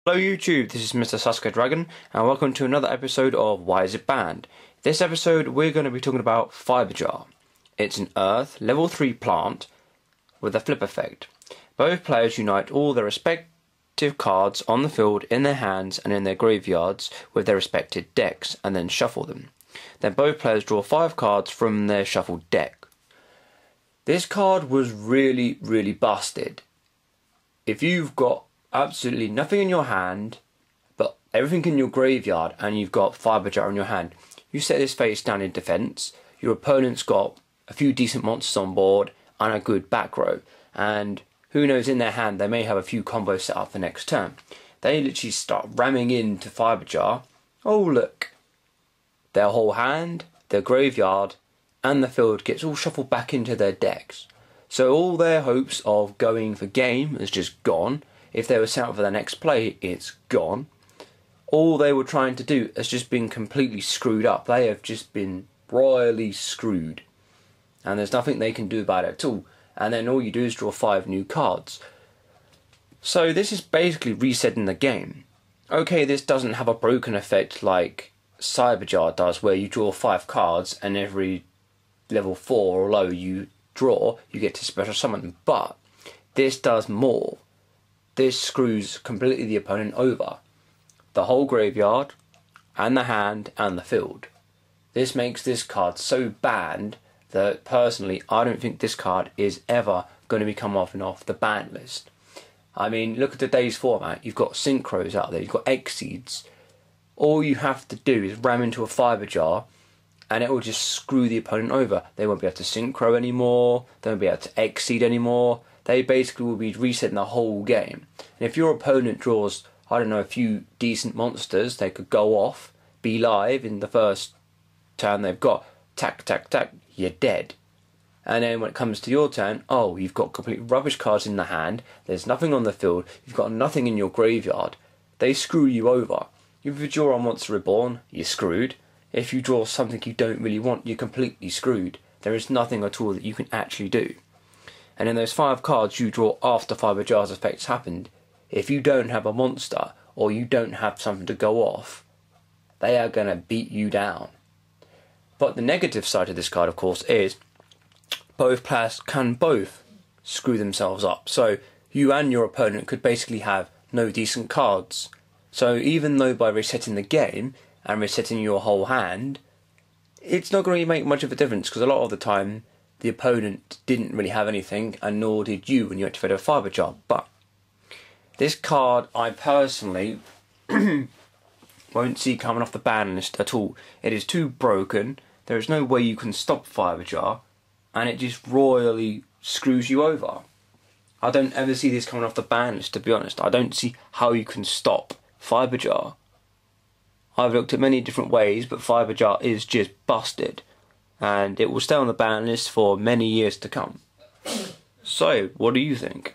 Hello YouTube, this is Mr. Sasuke Dragon, and welcome to another episode of Why Is It Banned? This episode we're going to be talking about Fibre Jar. It's an Earth level 3 plant with a flip effect. Both players unite all their respective cards on the field in their hands and in their graveyards with their respective decks, and then shuffle them. Then both players draw 5 cards from their shuffled deck. This card was really busted. If you've got absolutely nothing in your hand, but everything in your graveyard, and you've got Fibre Jar in your hand, you set this face down in defence. Your opponent's got a few decent monsters on board and a good back row, and who knows, in their hand they may have a few combos set up for next turn. They literally start ramming into Fibre Jar. Oh look, their whole hand, their graveyard and the field gets all shuffled back into their decks. So all their hopes of going for game is just gone. If they were set up for the next play, it's gone. All they were trying to do has just been completely screwed up. They have just been royally screwed. And there's nothing they can do about it at all. And then all you do is draw 5 new cards. So this is basically resetting the game. Okay, this doesn't have a broken effect like Fibre Jar does, where you draw 5 cards and every level 4 or low you draw, you get to special summon them. But this does more. This screws completely the opponent over. The whole graveyard, and the hand, and the field. This makes this card so banned that personally I don't think this card is ever going to be come off the ban list. I mean, look at today's format. You've got synchros out there, you've got Exceeds. All you have to do is ram into a Fibre Jar and it will just screw the opponent over. They won't be able to synchro anymore, they won't be able to Exceed anymore. They basically will be resetting the whole game. And if your opponent draws, I don't know, a few decent monsters, they could go off, be live in the first turn they've got, tack, tack, tack, you're dead. And then when it comes to your turn, oh, you've got complete rubbish cards in the hand, there's nothing on the field, you've got nothing in your graveyard. They screw you over. If you draw a Monster Reborn, you're screwed. If you draw something you don't really want, you're completely screwed. There is nothing at all that you can actually do. And in those 5 cards you draw after Fibre Jar's effects happened, if you don't have a monster or you don't have something to go off, they are going to beat you down. But the negative side of this card, of course, is both players can both screw themselves up. So you and your opponent could basically have no decent cards. So even though by resetting the game and resetting your whole hand, it's not going to make much of a difference, because a lot of the time the opponent didn't really have anything, and nor did you when you activated a Fibre Jar. But this card I personally won't see coming off the ban list at all. It is too broken, there is no way you can stop Fibre Jar, and it just royally screws you over. I don't ever see this coming off the ban list, to be honest. I don't see how you can stop Fibre Jar. I've looked at many different ways, but Fibre Jar is just busted. And it will stay on the ban list for many years to come. So, what do you think?